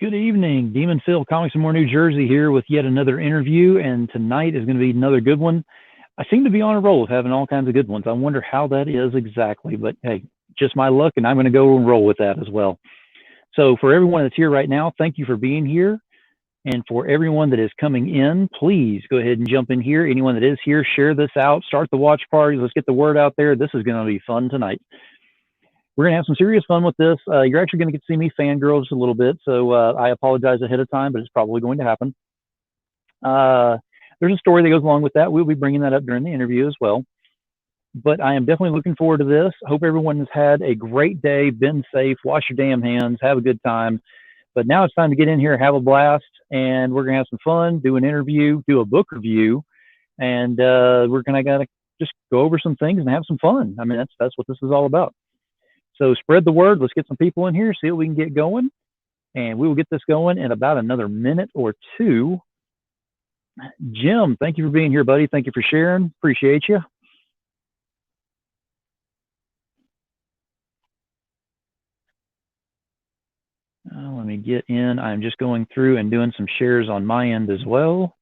Good evening, Demon Phil, Comics and More New Jersey here with yet another interview, and tonight is going to be another good one. I seem to be on a roll of having all kinds of good ones. I wonder how that is exactly, but hey, just my luck, and I'm going to go and roll with that as well. So for everyone that's here right now, thank you for being here. And for everyone that is coming in, please go ahead and jump in here. Anyone that is here, share this out, start the watch party. Let's get the word out there. This is going to be fun tonight. We're going to have some serious fun with this. You're actually going to get to see me fangirl just a little bit, so I apologize ahead of time, but it's probably going to happen. There's a story that goes along with that. We'll be bringing that up during the interview as well. But I am definitely looking forward to this. I hope everyone has had a great day, been safe, wash your damn hands, have a good time. But now it's time to get in here, have a blast, and we're going to have some fun, do an interview, do a book review, and we're going to just go over some things and have some fun. I mean, that's what this is all about. So spread the word. Let's get some people in here, see what we can get going. And we will get this going in about another minute or two. Jim, thank you for being here, buddy. Thank you for sharing. Appreciate you. Let me get in. I'm just going through and doing some shares on my end as well.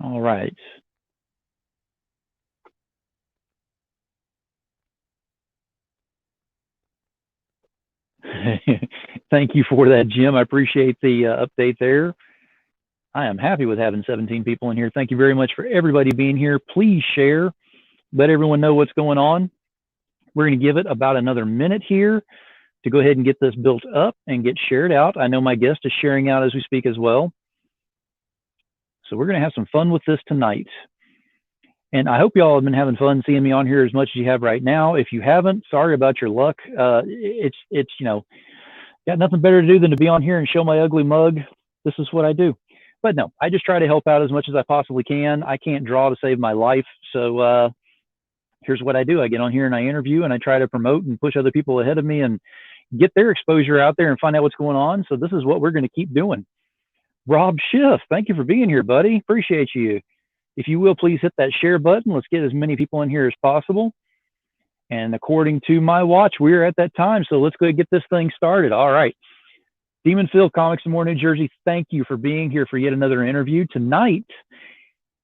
All right. Thank you for that, Jim. I appreciate the update there. I am happy with having 17 people in here. Thank you very much for everybody being here. Please share. Let everyone know what's going on. We're going to give it about another minute here to go ahead and get this built up and get shared out. I know my guest is sharing out as we speak as well. So we're going to have some fun with this tonight. And I hope y'all have been having fun seeing me on here as much as you have right now. If you haven't, sorry about your luck. It's you know, got nothing better to do than to be on here and show my ugly mug. This is what I do. But no, I just try to help out as much as I possibly can. I can't draw to save my life. So here's what I do. I get on here and I interview and I try to promote and push other people ahead of me and get their exposure out there and find out what's going on. So this is what we're going to keep doing. Rob Schiff, thank you for being here, buddy. Appreciate you. If you will, please hit that share button. Let's get as many people in here as possible. And according to my watch, we're at that time. So let's go and get this thing started. All right. Demon Phil, Comics and More New Jersey, thank you for being here for yet another interview. Tonight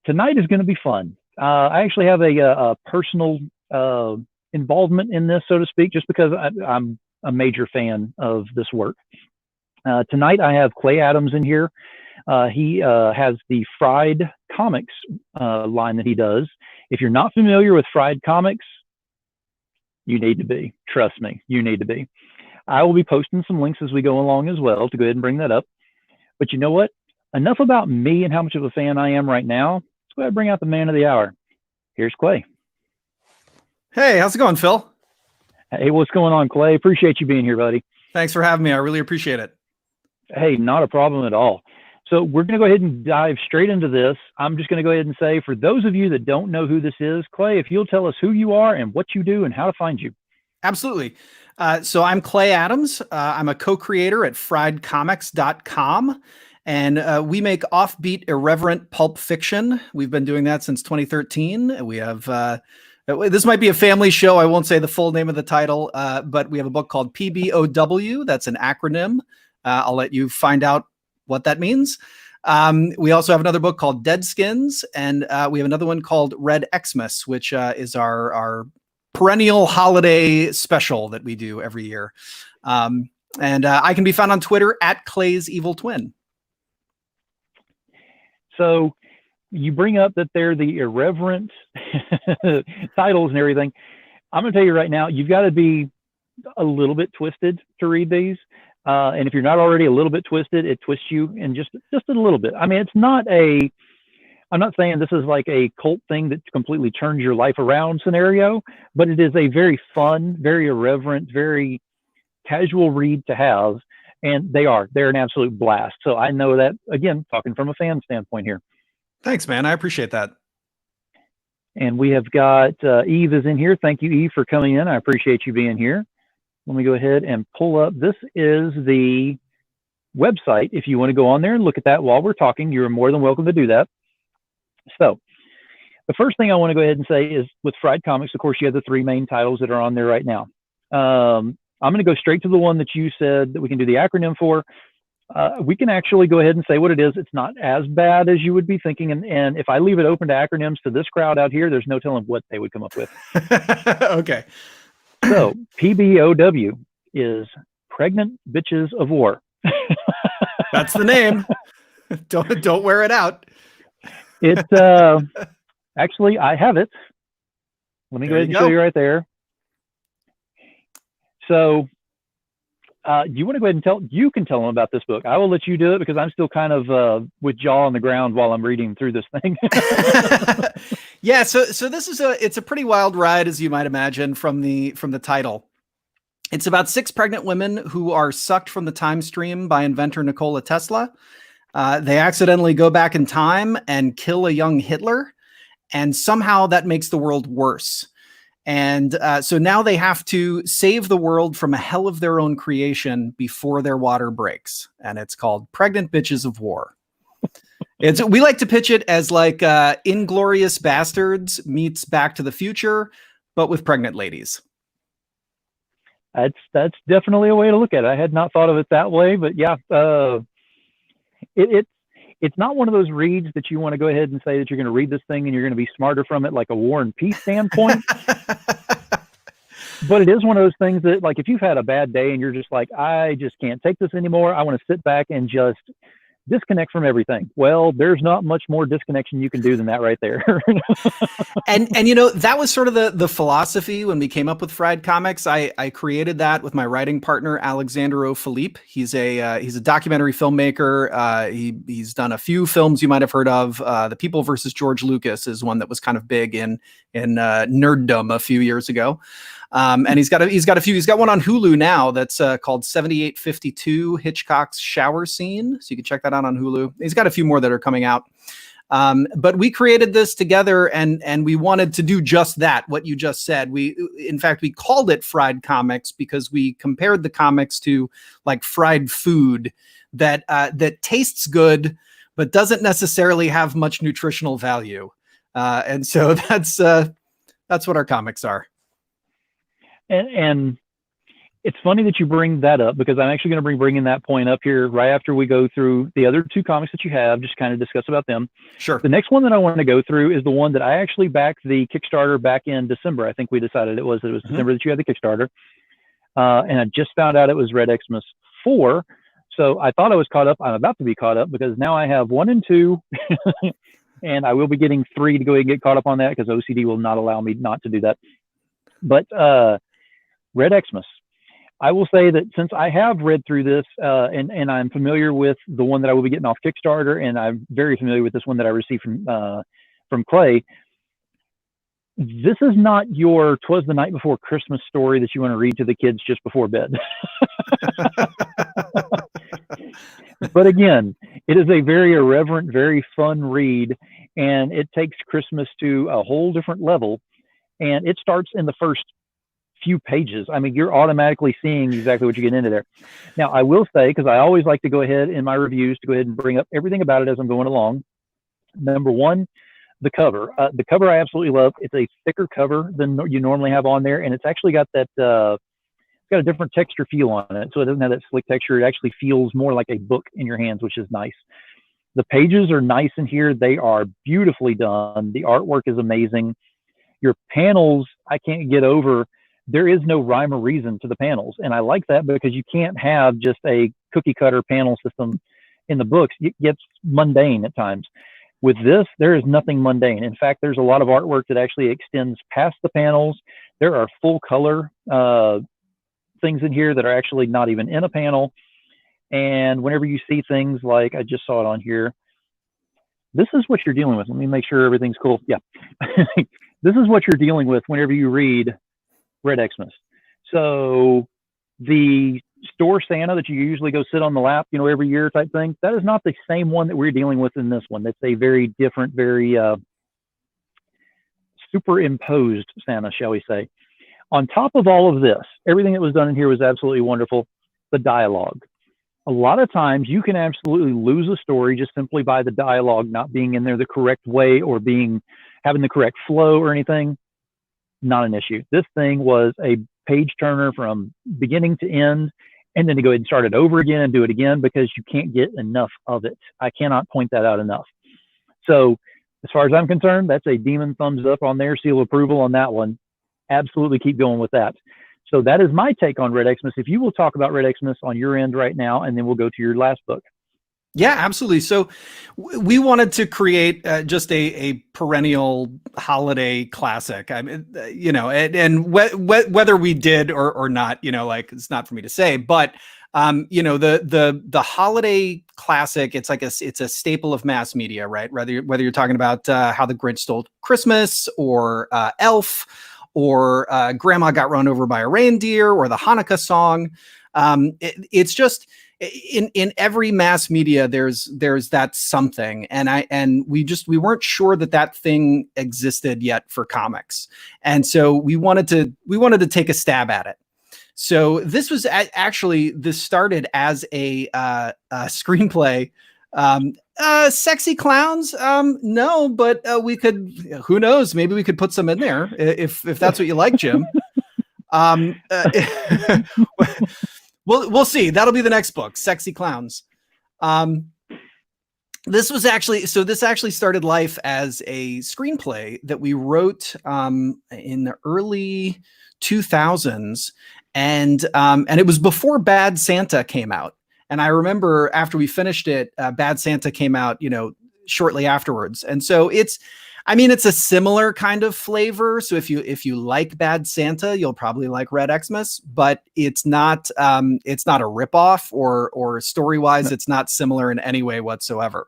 is going to be fun. I actually have a personal involvement in this, so to speak, just because I'm a major fan of this work. Tonight I have Clay Adams in here. He has the Fried Comics line that he does. If you're not familiar with Fried Comics, you need to be. Trust me, you need to be. I will be posting some links as we go along as well to go ahead and bring that up. But you know what? Enough about me and how much of a fan I am right now. Let's go ahead and bring out the man of the hour. Here's Clay. Hey, how's it going, Phil? Hey, what's going on, Clay? Appreciate you being here, buddy. Thanks for having me. I really appreciate it. Hey, not a problem at all. So we're going to go ahead and dive straight into this. I'm just going to go ahead and say, for those of you that don't know who this is, Clay, if you'll tell us who you are and what you do and how to find you. Absolutely. So I'm Clay Adams. I'm a co-creator at friedcomics.com. And we make offbeat, irreverent pulp fiction. We've been doing that since 2013. We have, this might be a family show. I won't say the full name of the title, but we have a book called PBOW. That's an acronym. I'll let you find out what that means. We also have another book called Dead Skins, and we have another one called Red Xmas, which is our perennial holiday special that we do every year. And I can be found on Twitter at Clay's Evil Twin. So you bring up that they're the irreverent titles and everything. I'm going to tell you right now, you've got to be a little bit twisted to read these. And if you're not already a little bit twisted, it twists you in just a little bit. I mean, it's not I'm not saying this is like a cult thing that completely turns your life around scenario, but it is a very fun, very irreverent, very casual read to have. And they're an absolute blast. So I know that, again, talking from a fan standpoint here. Thanks, man. I appreciate that. And we have got Eve is in here. Thank you, Eve, for coming in. I appreciate you being here. Let me go ahead and pull up. This is the website. If you want to go on there and look at that while we're talking, you're more than welcome to do that. So the first thing I want to go ahead and say is with Fried Comics, of course, you have the 3 main titles that are on there right now. I'm going to go straight to the one that you said that we can do the acronym for. We can actually go ahead and say what it is. It's not as bad as you would be thinking. And if I leave it open to acronyms to this crowd out here, there's no telling what they would come up with. Okay. So PBOW is Pregnant Bitches of War. That's the name. Don't wear it out. It actually, I have it. Let me go ahead and show you right there. So you want to go ahead and you can tell them about this book. I will let you do it because I'm still kind of with jaw on the ground while I'm reading through this thing. Yeah. So this is it's a pretty wild ride, as you might imagine from the title. It's about 6 pregnant women who are sucked from the time stream by inventor Nikola Tesla. They accidentally go back in time and kill a young Hitler. And somehow that makes the world worse. And so now they have to save the world from a hell of their own creation before their water breaks. And it's called Pregnant Bitches of War. We like to pitch it as like Inglourious Bastards meets Back to the Future, but with pregnant ladies. That's definitely a way to look at it. I had not thought of it that way, but yeah, it's not one of those reads that you want to go ahead and say that you're going to read this thing and you're going to be smarter from it, like a War and Peace standpoint. But it is one of those things that, like, if you've had a bad day and you're just like, I just can't take this anymore, I want to sit back and just disconnect from everything. Well, there's not much more disconnection you can do than that right there. and you know, that was sort of the philosophy when we came up with Fried Comics. I created that with my writing partner, Alexandro Philippe. He's a documentary filmmaker. He's done a few films you might have heard of. The People versus George Lucas is one that was kind of big in nerddom a few years ago. And he's got one on Hulu now that's called 7852 Hitchcock's Shower Scene. So you can check that out on Hulu. He's got a few more that are coming out. But we created this together and we wanted to do just that, what you just said. In fact, we called it Fried Comics because we compared the comics to like fried food that tastes good, but doesn't necessarily have much nutritional value. And so that's what our comics are. And it's funny that you bring that up because I'm actually going to be bringing that point up here right after we go through the other 2 comics that you have, just kind of discuss about them. Sure. The next one that I want to go through is the one that I actually backed the Kickstarter back in December. I think we decided it was December that you had the Kickstarter. And I just found out it was Red Xmas 4. So I thought I was caught up. I'm about to be caught up because now I have 1 and 2. And I will be getting 3 to go ahead and get caught up on that because OCD will not allow me not to do that. But Red Xmas. I will say that since I have read through this and I'm familiar with the one that I will be getting off Kickstarter, and I'm very familiar with this one that I received from Clay, this is not your 'Twas the Night Before Christmas story that you want to read to the kids just before bed. But again, it is a very irreverent, very fun read, and it takes Christmas to a whole different level. And it starts in the first few pages. I mean, you're automatically seeing exactly what you get into there. Now, I will say, because I always like to go ahead in my reviews to go ahead and bring up everything about it as I'm going along. Number 1, the cover. The cover I absolutely love. It's a thicker cover than you normally have on there, and it's actually got that it's got a different texture feel on it. So it doesn't have that slick texture. It actually feels more like a book in your hands, which is nice. The pages are nice in here. They are beautifully done. The artwork is amazing. Your panels, I can't get over. There is no rhyme or reason to the panels. And I like that because you can't have just a cookie cutter panel system in the books. It gets mundane at times. With this, there is nothing mundane. In fact, there's a lot of artwork that actually extends past the panels. There are full color things in here that are actually not even in a panel. And whenever you see things like, I just saw it on here, this is what you're dealing with. Let me make sure everything's cool. Yeah. This is what you're dealing with whenever you read Red Xmas. So the store Santa that you usually go sit on the lap, every year type thing, that is not the same one that we're dealing with in this one. That's a very different, very superimposed Santa, shall we say. On top of all of this, everything that was done in here was absolutely wonderful. The dialogue. a lot of times you can absolutely lose a story just simply by the dialogue not being in there the correct way or having the correct flow or anything. Not an issue. This thing was a page turner from beginning to end, and then to go ahead and start it over again and do it again because you can't get enough of it. I cannot point that out enough. So as far as I'm concerned, that's a demon thumbs up on there, seal of approval on that one. Absolutely keep going with that. So that is my take on Red Xmas. If you will talk about Red Xmas on your end right now, and then we'll go to your last book. Yeah, absolutely. So we wanted to create just a perennial holiday classic. I mean, and whether we did or not, like it's not for me to say, but the holiday classic, it's like it's a staple of mass media, right? Whether you're talking about How the Grinch Stole Christmas or Elf or Grandma Got Run Over by a Reindeer or the Hanukkah song. It's just in every mass media, there's that something. And we weren't sure that thing existed yet for comics. And so we wanted to take a stab at it. So this was this started as a screenplay. Sexy clowns? No, but we could, who knows? Maybe we could put some in there if that's what you like, Jim. We'll see. That'll be the next book, Sexy Clowns. This actually started life as a screenplay that we wrote in the early 2000s, and it was before Bad Santa came out. And I remember after we finished it, Bad Santa came out, shortly afterwards. And so it's a similar kind of flavor. So if you like Bad Santa, you'll probably like Red Xmas, but it's not a ripoff or story-wise, it's not similar in any way whatsoever.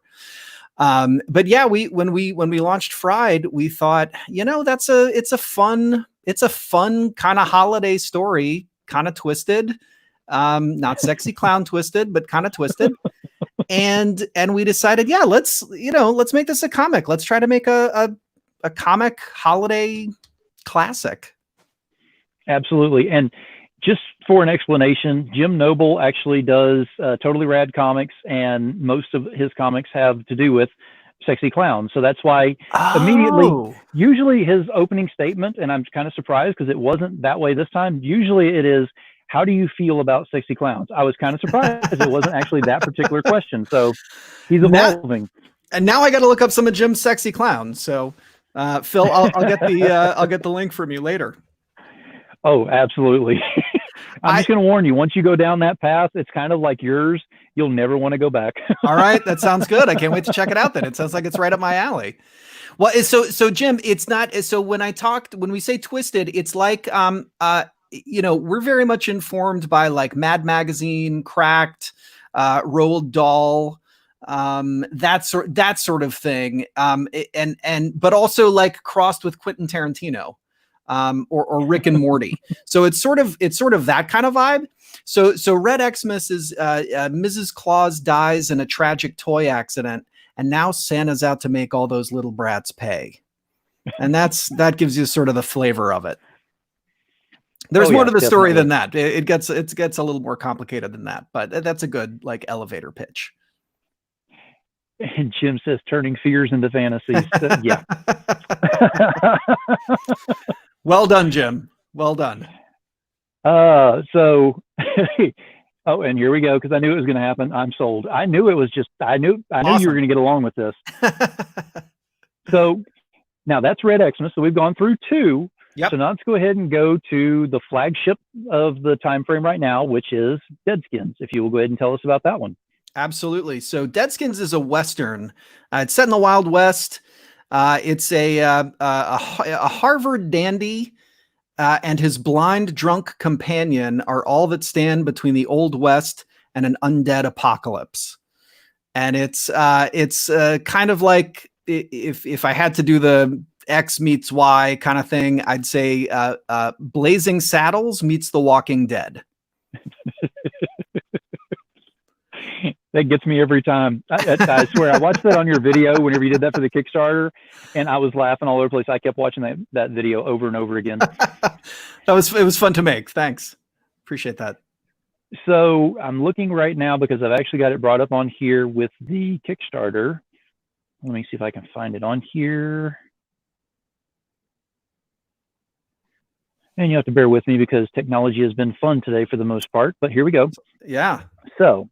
But yeah, when we launched Fried, we thought, it's a fun kind of holiday story, kind of twisted. Not sexy clown twisted, but kind of twisted. And we decided, yeah, let's make this a comic. Let's try to make a comic holiday classic. Absolutely. And just for an explanation, Jim Noble actually does Totally Rad Comics, and most of his comics have to do with sexy clowns. So that's why immediately, usually his opening statement, and I'm kind of surprised because it wasn't that way this time. Usually it is, how do you feel about sexy clowns? I was kind of surprised it wasn't actually that particular question. So he's evolving. And now I got to look up some of Jim's sexy clowns. So Phil, I'll get the link from you later. Oh, absolutely. I'm just going to warn you, once you go down that path, it's kind of like yours. You'll never want to go back. All right. That sounds good. I can't wait to check it out then. It sounds like it's right up my alley. Well, so Jim, it's not, so when we say twisted, it's like, we're very much informed by like Mad Magazine, Cracked, Roald Dahl, that sort of thing. But also like crossed with Quentin Tarantino, or Rick and Morty. So it's sort of that kind of vibe. So Red Xmas is, Mrs. Claus dies in a tragic toy accident, and now Santa's out to make all those little brats pay. And that gives you sort of the flavor of it. There's more to the story than that. It gets a little more complicated than that, but that's a good like elevator pitch. And Jim says turning fears into fantasies. Yeah. Well done, Jim. Well done. So oh, and here we go, because I knew it was going to happen. I'm sold. I knew awesome. You were going to get along with this. So now that's Red Xmas. So we've gone through 2. Yep. So now let's go ahead and go to the flagship of the time frame right now, which is Deadskins. If you will go ahead and tell us about that one. Absolutely. So Deadskins is a Western. It's set in the Wild West. It's a Harvard dandy and his blind drunk companion are all that stand between the Old West and an undead apocalypse. And it's kind of like if I had to do the X meets Y kind of thing, I'd say Blazing Saddles meets The Walking Dead. That gets me every time. I swear, I watched that on your video whenever you did that for the Kickstarter, and I was laughing all over the place. I kept watching that video over and over again. It was fun to make. Thanks. Appreciate that. So I'm looking right now because I've actually got it brought up on here with the Kickstarter. Let me see if I can find it on here. And you have to bear with me because technology has been fun today for the most part, but here we go. Yeah. So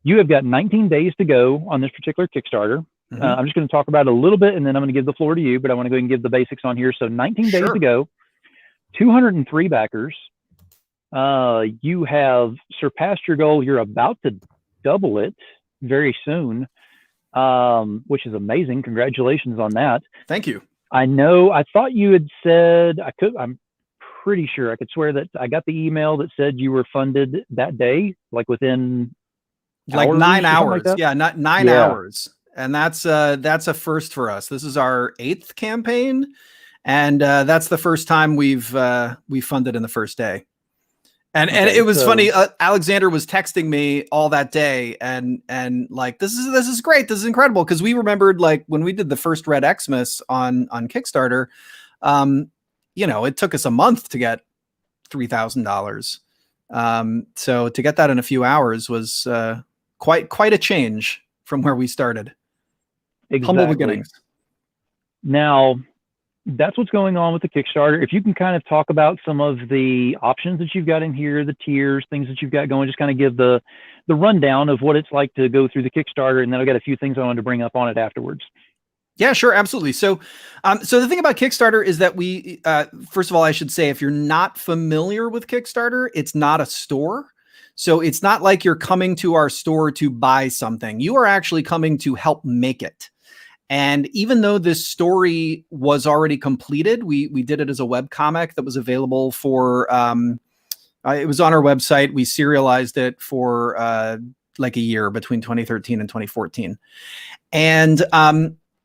you have got 19 days to go on this particular Kickstarter. I'm just going to talk about it a little bit and then I'm going to give the floor to you, but I want to go ahead and give the basics on here. So 19 days to go, 203 backers. You have surpassed your goal. You're about to double it very soon, which is amazing. Congratulations on that. Thank you. I know, I thought you had said, I'm pretty sure I could swear that I got the email that said you were funded that day, like within like 9 hours. Like yeah, not 9 hours. And that's a first for us. This is our 8th campaign. And that's the first time we funded in the first day. And it was funny. Alexander was texting me all that day, and like this is great, this is incredible, because we remembered like when we did the first Red Xmas on Kickstarter, it took us a month to get $3,000. So to get that in a few hours was quite a change from where we started. Exactly. Humble beginnings. Now, that's what's going on with the Kickstarter. If you can kind of talk about some of the options that you've got in here, the tiers, things that you've got going, just kind of give the rundown of what it's like to go through the Kickstarter. And then I've got a few things I wanted to bring up on it afterwards. Yeah, sure. Absolutely. So, so the thing about Kickstarter is that we, first of all, I should say, if you're not familiar with Kickstarter, it's not a store. So it's not like you're coming to our store to buy something. You are actually coming to help make it. And even though this story was already completed, we did it as a webcomic that was available for, it was on our website. We serialized it for like a year between 2013 and 2014. And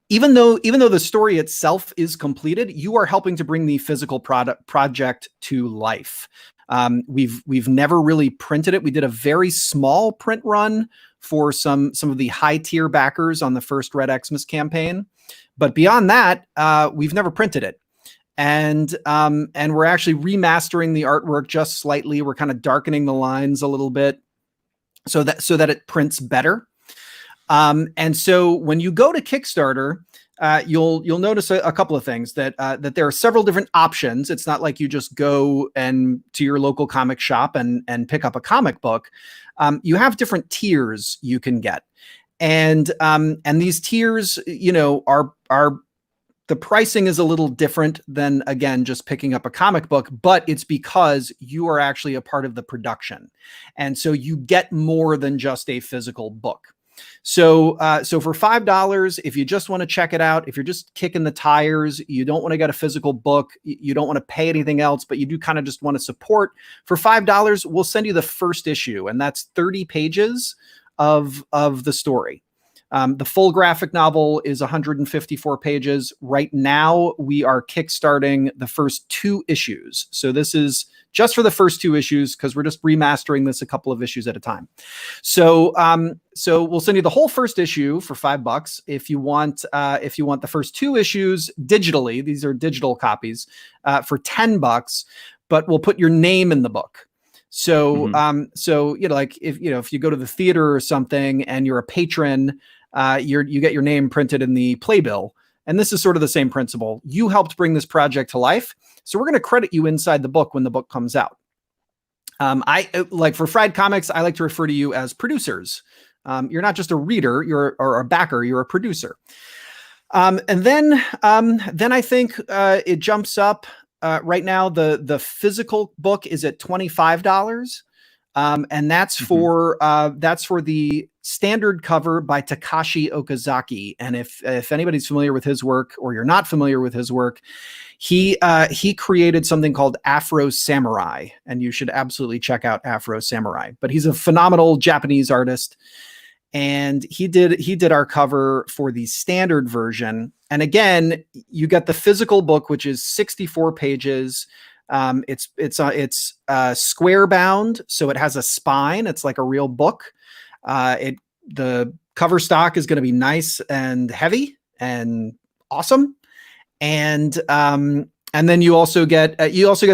even though the story itself is completed, you are helping to bring the physical project to life. We've never really printed it. We did a very small print run for some of the high tier backers on the first Red Xmas campaign, but beyond that, we've never printed it. And we're actually remastering the artwork just slightly. We're kind of darkening the lines a little bit so that it prints better. And so when you go to Kickstarter, you'll notice a couple of things, that there are several different options. It's not like you just go and to your local comic shop and pick up a comic book. You have different tiers you can get, and these tiers, are the pricing is a little different than, again, just picking up a comic book, but it's because you are actually a part of the production, and so you get more than just a physical book. So for $5, if you just want to check it out, if you're just kicking the tires, you don't want to get a physical book, you don't want to pay anything else, but you do kind of just want to support, for $5, we'll send you the first issue. And that's 30 pages of the story. The full graphic novel is 154 pages. Right now, we are kickstarting the first 2 issues. So this is just for the first 2 issues, because we're just remastering this a couple of issues at a time. So we'll send you the whole first issue for $5. If you want the first 2 issues digitally, these are digital copies, for $10, but we'll put your name in the book. So, like if you go to the theater or something and you're a patron, you get your name printed in the playbill. And this is sort of the same principle. You helped bring this project to life, so we're going to credit you inside the book when the book comes out. I like, for Fried Comics, I like to refer to you as producers. You're not just a reader, or a backer, you're a producer. And then I think it jumps up. Right now, the physical book is at $25. And that's for the standard cover by Takashi Okazaki. And if anybody's familiar with his work, or you're not familiar with his work, he created something called Afro Samurai, and you should absolutely check out Afro Samurai. But he's a phenomenal Japanese artist, and he did our cover for the standard version. And again, you get the physical book, which is 64 pages. It's square bound, so it has a spine. It's like a real book. The cover stock is going to be nice and heavy and awesome. And And then you also get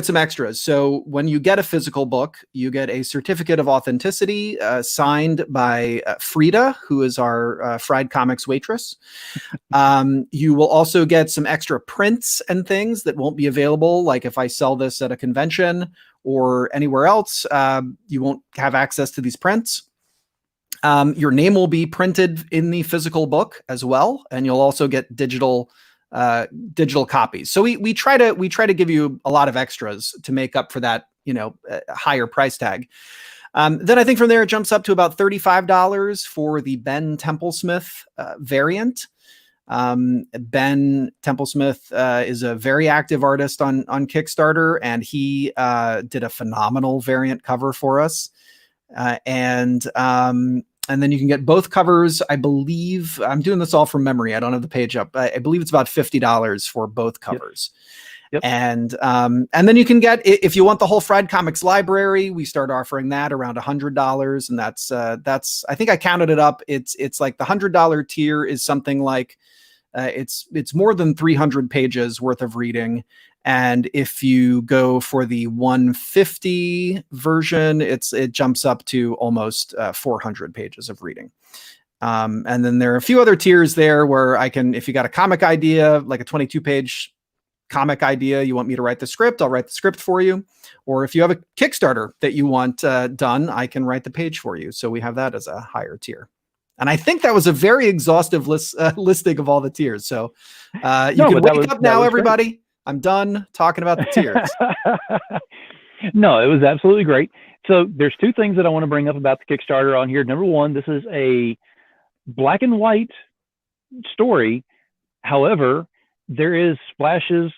some extras. So when you get a physical book, you get a certificate of authenticity signed by Frida, who is our Fried Comics waitress. You will also get some extra prints and things that won't be available. Like if I sell this at a convention or anywhere else, you won't have access to these prints. Your name will be printed in the physical book as well, and you'll also get digital copies. So we try to give you a lot of extras to make up for that, higher price tag. Then I think from there it jumps up to about $35 for the Ben Templesmith variant. Ben Templesmith is a very active artist on Kickstarter, and he did a phenomenal variant cover for us. And then you can get both covers. I believe I'm doing this all from memory. I don't have the page up. I believe it's about $50 for both covers. Yep. And then you can get, if you want the whole Fried Comics library, we start offering that around $100. And that's, I think I counted it up. It's like the $100 tier is something like, it's more than 300 pages worth of reading. And if you go for the 150 version, it jumps up to almost 400 pages of reading. And then there are a few other tiers there where if you got a comic idea, like a 22-page comic idea, you want me to write the script, I'll write the script for you. Or if you have a Kickstarter that you want done, I can write the page for you. So we have that as a higher tier. And I think that was a very exhaustive listing of all the tiers. So you can wake up now, everybody. Great. I'm done talking about the tiers. No, it was absolutely great. So there's two things that I want to bring up about the Kickstarter on here. Number one, this is a black and white story. However, there is splashes,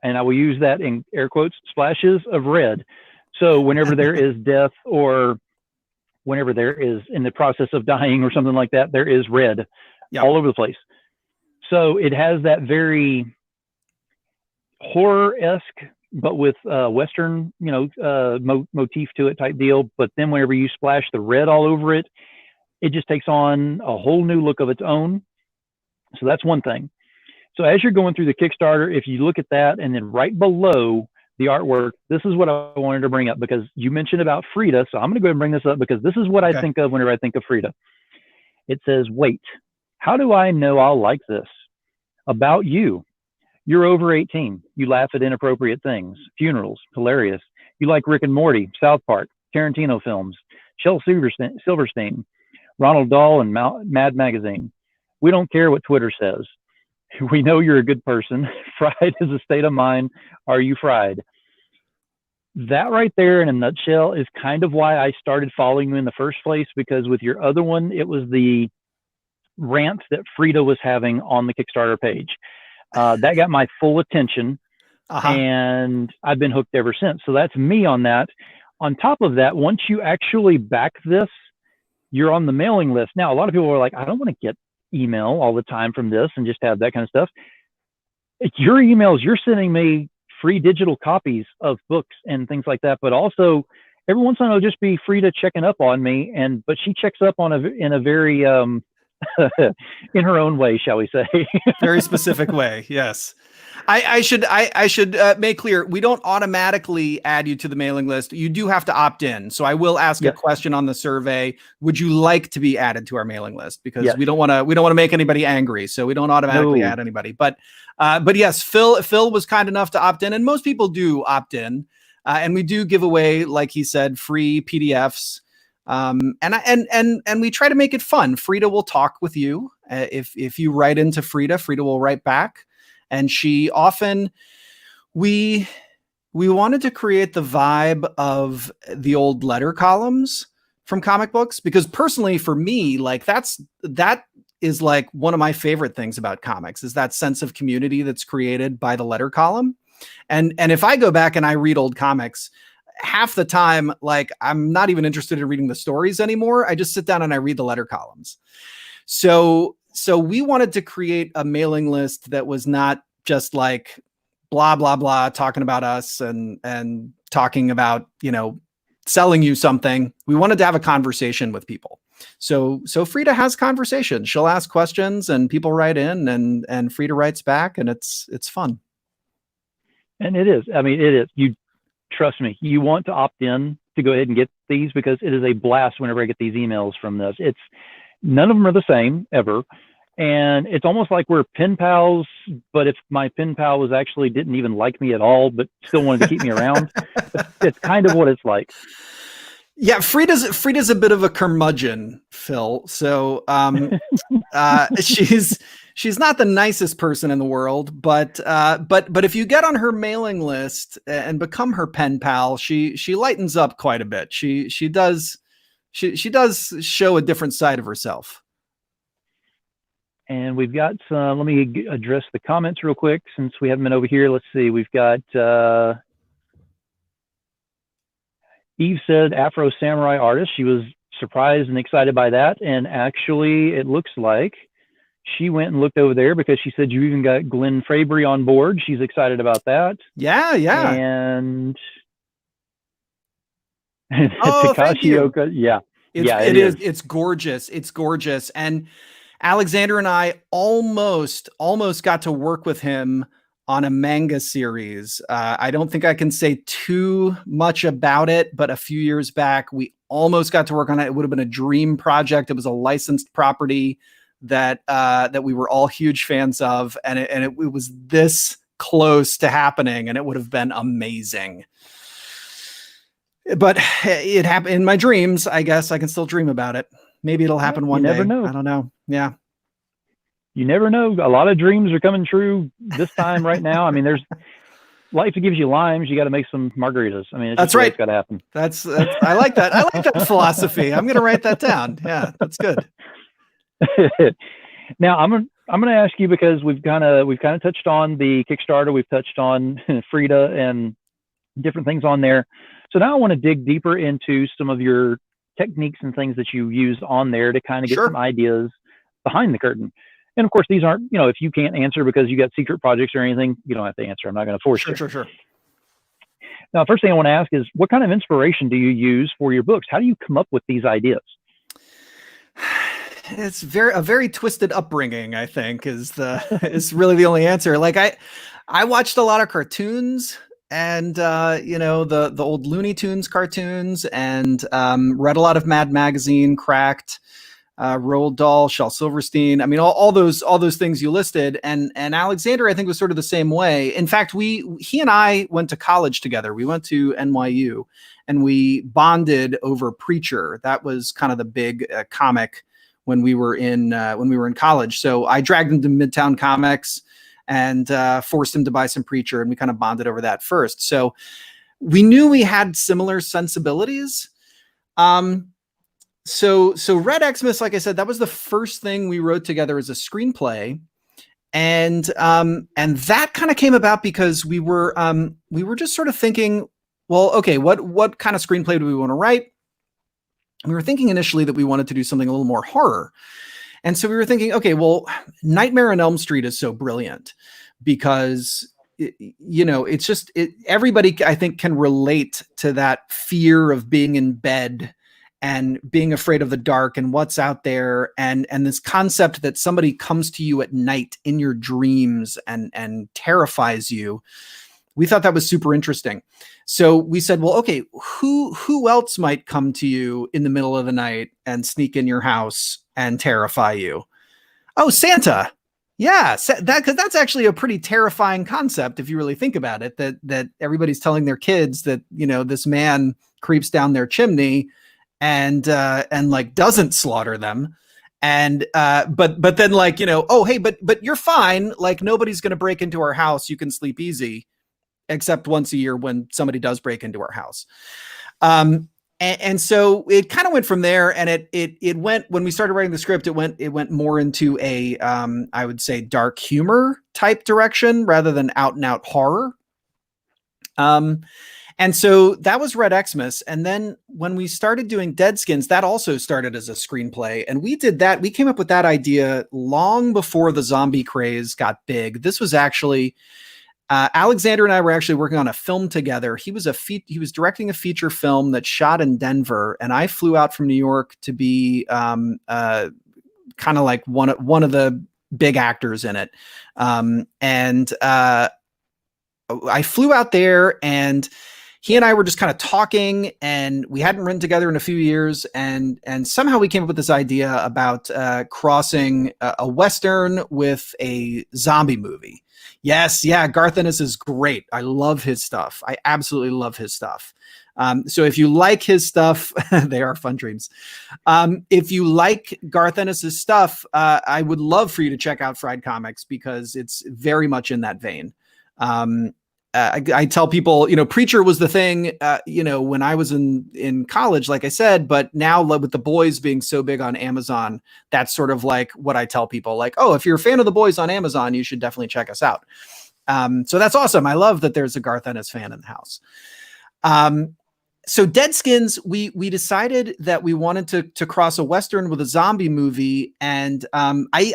and I will use that in air quotes, splashes of red. So whenever there is death, or whenever there is in the process of dying or something like that, there is red all over the place. So it has that very horror-esque, but with Western, motif to it type deal. But then whenever you splash the red all over it, it just takes on a whole new look of its own. So that's one thing. So as you're going through the Kickstarter, if you look at that, and then right below the artwork, this is what I wanted to bring up, because you mentioned about Frida. So I'm going to go ahead and bring this up, because this is what I think of whenever I think of Frida. It says, wait, how do I know I'll like this? About you. You're over 18. You laugh at inappropriate things. Funerals. Hilarious. You like Rick and Morty, South Park, Tarantino films, Shel Silverstein, Ronald Dahl, and Mad Magazine. We don't care what Twitter says. We know you're a good person. Fried is a state of mind. Are you fried? That right there in a nutshell is kind of why I started following you in the first place, because with your other one, it was the rant that Frida was having on the Kickstarter page. That got my full attention, and I've been hooked ever since. So that's me on that. On top of that, once you actually back this, you're on the mailing list. Now, a lot of people are like, I don't want to get email all the time from this and just have that kind of stuff. Your emails, you're sending me free digital copies of books and things like that. But also, every once in a while, it'll just be Frida checking up on me, but she checks up in a very in her own way, shall we say? Very specific way. Yes. I should make clear, we don't automatically add you to the mailing list. You do have to opt in. So I will ask a question on the survey. Would you like to be added to our mailing list? Because we don't want to make anybody angry. So we don't automatically add anybody. But yes, Phil was kind enough to opt in, and most people do opt in. And we do give away, like he said, free PDFs. And we try to make it fun. Frida will talk with you. If you write into Frida will write back. And she often, we wanted to create the vibe of the old letter columns from comic books, because personally for me, like that is like one of my favorite things about comics, is that sense of community that's created by the letter column. And if I go back and I read old comics, half the time, like, I'm not even interested in reading the stories anymore. I just sit down and I read the letter columns. So we wanted to create a mailing list that was not just like blah, blah, blah, talking about us and talking about, selling you something. We wanted to have a conversation with people. So Frida has conversations. She'll ask questions and people write in, and Frida writes back, and it's fun. And it is. I mean, it is. You trust me. You want to opt in to go ahead and get these because it is a blast whenever I get these emails from this. It's none of them are the same ever. And it's almost like we're pen pals, but if my pen pal was actually didn't even like me at all, but still wanted to keep me around, it's kind of what it's like. Yeah, Frida's a bit of a curmudgeon, Phil. So she's not the nicest person in the world, but if you get on her mailing list and become her pen pal, she lightens up quite a bit. She does show a different side of herself. And we've got some, let me address the comments real quick since we haven't been over here. Let's see. We've got Eve said Afro Samurai artist. She was surprised and excited by that. And actually, it looks like she went and looked over there because she said you even got Glenn Fabry on board. She's excited about that. Yeah. And Oh, thank Takashi you. Oka, yeah. It is. It's gorgeous. It's gorgeous. And Alexander and I almost got to work with him on a manga series. I don't think I can say too much about it, but a few years back, we almost got to work on it. It would have been a dream project. It was a licensed property that we were all huge fans of, and it was this close to happening, and it would have been amazing. But it happened in my dreams. I guess I can still dream about it. Maybe it'll happen one day. You never know. I don't know. Yeah. You never know. A lot of dreams are coming true this time right now. I mean, there's life gives you limes. You got to make some margaritas. I mean, it's that's right. It's got to happen. That's I like that. I like that philosophy. I'm going to write that down. Yeah, that's good. Now I'm going to ask you because we've kind of touched on the Kickstarter. We've touched on Frida and different things on there. So now I want to dig deeper into some of your techniques and things that you use on there to kind of get some ideas behind the curtain. And of course, these aren't, if you can't answer because you got secret projects or anything, you don't have to answer. I'm not going to force you. Sure. Now, first thing I want to ask is, what kind of inspiration do you use for your books? How do you come up with these ideas? It's a very twisted upbringing, I think, is really the only answer. Like I watched a lot of cartoons and the old Looney Tunes cartoons, and read a lot of Mad Magazine, Cracked, Roald Dahl, Shel Silverstein. I mean, all those things you listed. And Alexander, I think, was sort of the same way. In fact, he and I went to college together. We went to NYU, and we bonded over Preacher. That was kind of the big comic when we were in college. So I dragged him to Midtown Comics and forced him to buy some Preacher, and we kind of bonded over that first. So we knew we had similar sensibilities. So Red Xmas, like I said, that was the first thing we wrote together as a screenplay. And that kind of came about because we were just sort of thinking, well, okay, what kind of screenplay do we want to write? We were thinking initially that we wanted to do something a little more horror. And so we were thinking, okay, well, Nightmare on Elm Street is so brilliant because, it's just, everybody, I think, can relate to that fear of being in bed and being afraid of the dark and what's out there. And this concept that somebody comes to you at night in your dreams and terrifies you. We thought that was super interesting. So we said, well, okay, who else might come to you in the middle of the night and sneak in your house and terrify you? Oh, Santa. Yeah, because that's actually a pretty terrifying concept if you really think about it, that everybody's telling their kids that, this man creeps down their chimney and like doesn't slaughter them. And but then, like, oh, hey, but you're fine. Like, nobody's going to break into our house. You can sleep easy, except once a year when somebody does break into our house. And so it kind of went from there, and it went, when we started writing the script, it went more into a I would say dark humor type direction rather than out and out horror. And so that was Red Xmas. And then when we started doing Deadskins, that also started as a screenplay. And we came up with that idea long before the zombie craze got big. This was actually, Alexander and I were actually working on a film together. He was directing a feature film that shot in Denver, and I flew out from New York to be kind of like one of the big actors in it. I flew out there, and he and I were just kind of talking, and we hadn't written together in a few years, and somehow we came up with this idea about crossing a Western with a zombie movie. Yes, yeah, Garth Ennis is great. I love his stuff. I absolutely love his stuff. So if you like his stuff, they are fun dreams. If you like Garth Ennis's stuff, I would love for you to check out Fried Comics, because it's very much in that vein. I tell people, Preacher was the thing, when I was in college, like I said, but now with The Boys being so big on Amazon, that's sort of like what I tell people, like, oh, if you're a fan of The Boys on Amazon, you should definitely check us out. So that's awesome. I love that there's a Garth Ennis fan in the house. So Deadskins, we decided that we wanted to cross a Western with a zombie movie. And I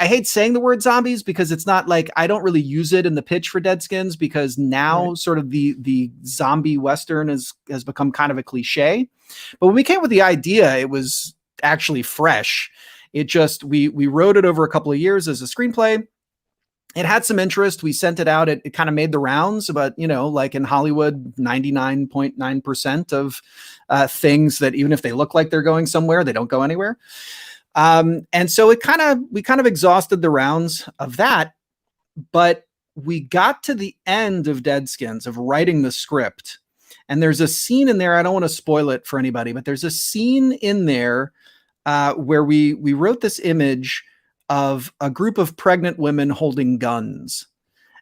hate saying the word zombies, because it's not like, I don't really use it in the pitch for Deadskins, because now sort of the zombie Western has become kind of a cliche. But when we came with the idea, it was actually fresh. It just, we wrote it over a couple of years as a screenplay. It had some interest. We sent it out. It kind of made the rounds, but like in Hollywood, 99.9% of things that, even if they look like they're going somewhere, they don't go anywhere. And so we kind of exhausted the rounds of that, but we got to the end of Deadskins, of writing the script. And there's a scene in there. I don't want to spoil it for anybody, but there's a scene in there where we wrote this image of a group of pregnant women holding guns.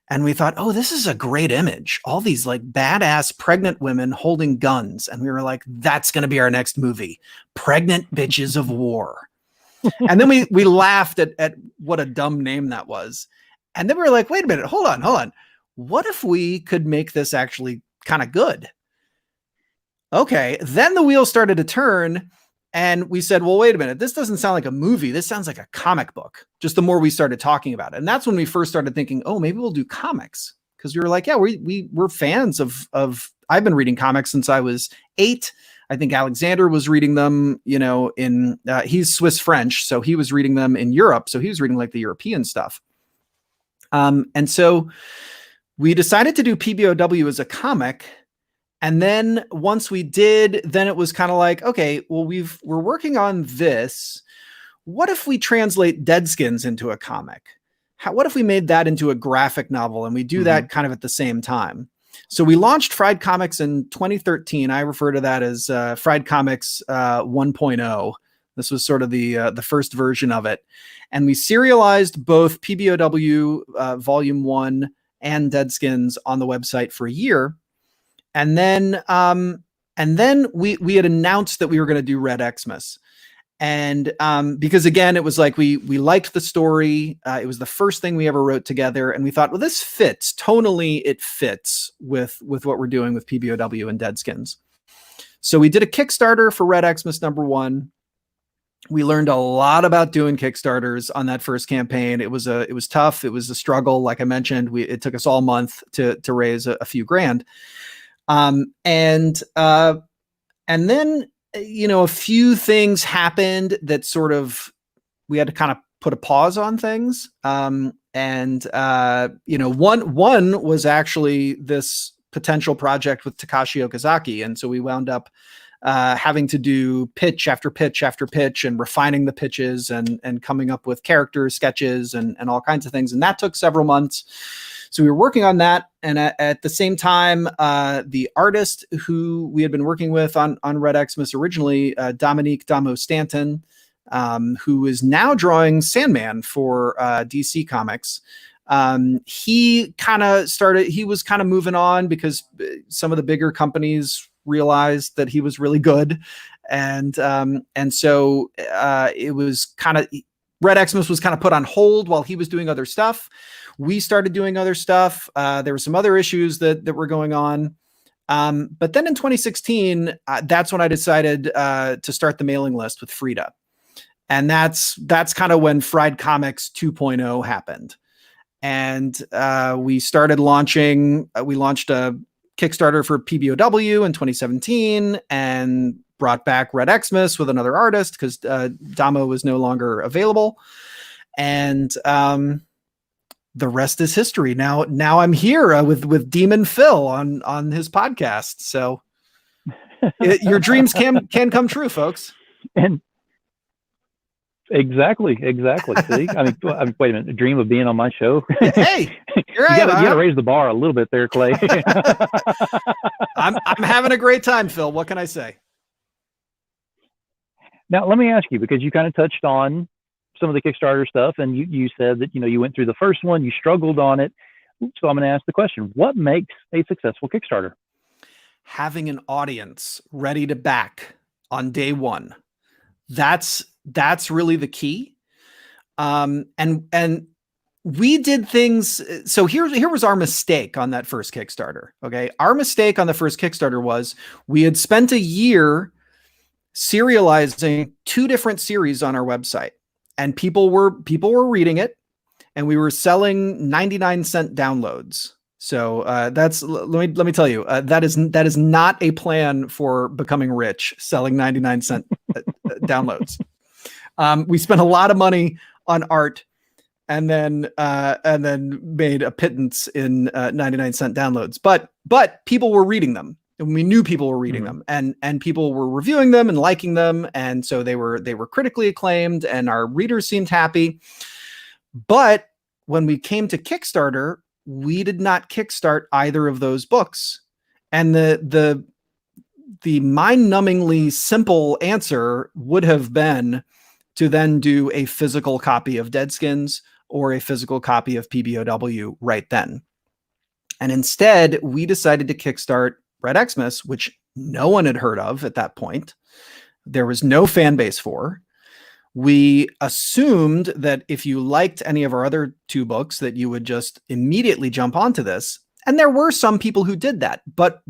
And we thought, oh, this is a great image. All these like badass pregnant women holding guns. And we were like, that's going to be our next movie, Pregnant Bitches of War. And then we laughed at what a dumb name that was. And then we were like, wait a minute, hold on. What if we could make this actually kind of good? Okay. Then the wheel started to turn. And we said, well, wait a minute, this doesn't sound like a movie. This sounds like a comic book, just the more we started talking about it. And that's when we first started thinking, oh, maybe we'll do comics. Because we were like, yeah, we're fans of I've been reading comics since I was 8. I think Alexander was reading them, he's Swiss French. So he was reading them in Europe. So he was reading like the European stuff. And so we decided to do PBOW as a comic. And then once we did, then it was kind of like, okay, well, we're working on this. What if we translate Deadskins into a comic? What if we made that into a graphic novel, and we do that kind of at the same time? So we launched Fried Comics in 2013. I refer to that as Fried Comics 1.0. This was sort of the first version of it. And we serialized both PBOW Volume 1 and Deadskins on the website for a year. And then we had announced that we were going to do Red Xmas. And because again, it was like we liked the story. It was the first thing we ever wrote together. And we thought, well, this fits. Tonally, it fits with what we're doing with PBOW and Deadskins. So we did a Kickstarter for Red Xmas #1. We learned a lot about doing Kickstarters on that first campaign. It was tough. It was a struggle. Like I mentioned, it took us all month to raise a few grand. And then, a few things happened that sort of, we had to kind of put a pause on things. One was actually this potential project with Takashi Okazaki. And so we wound up, having to do pitch after pitch after pitch, and refining the pitches and coming up with character sketches and all kinds of things. And that took several months. So we were working on that. And at the same time, the artist who we had been working with on Red Xmas originally, Dominique Damo Stanton, who is now drawing Sandman for DC Comics. He was kind of moving on because some of the bigger companies realized that he was really good. And so it was kind of, Red Xmas was kind of put on hold while he was doing other stuff. We started doing other stuff. There were some other issues that were going on. But then in 2016, that's when I decided to start the mailing list with Frida. And that's kind of when Fried Comics 2.0 happened. And we launched a Kickstarter for PBOW in 2017 and brought back Red Xmas with another artist because Damo was no longer available. And the rest is history. Now I'm here with Demon Phil on his podcast. So your dreams can come true, folks. And exactly. See, I mean, wait a minute, a dream of being on my show. Hey, here I am. You got to raise the bar a little bit there, Clay. I'm having a great time, Phil. What can I say? Now, let me ask you, because you kind of touched on some of the Kickstarter stuff, and you said that, you went through the first one, you struggled on it. So I'm going to ask the question, what makes a successful Kickstarter? Having an audience ready to back on day one. That's really the key. And we did things. So here was our mistake on that first Kickstarter. Okay. Our mistake on the first Kickstarter was we had spent a year serializing 2 different series on our website, and people were reading it, and we were selling 99-cent downloads. So let me tell you, that is not a plan for becoming rich, selling 99-cent downloads. We spent a lot of money on art, and then made a pittance in 99-cent downloads. But people were reading them, and we knew people were reading them, and people were reviewing them and liking them, and so they were critically acclaimed, and our readers seemed happy. But when we came to Kickstarter, we did not kickstart either of those books. And the mind-numbingly simple answer would have been to then do a physical copy of Deadskins or a physical copy of PBOW right then. And instead, we decided to kickstart Red Xmas, which no one had heard of at that point. There was no fan base for. We assumed that if you liked any of our other 2 books, that you would just immediately jump onto this. And there were some people who did that. But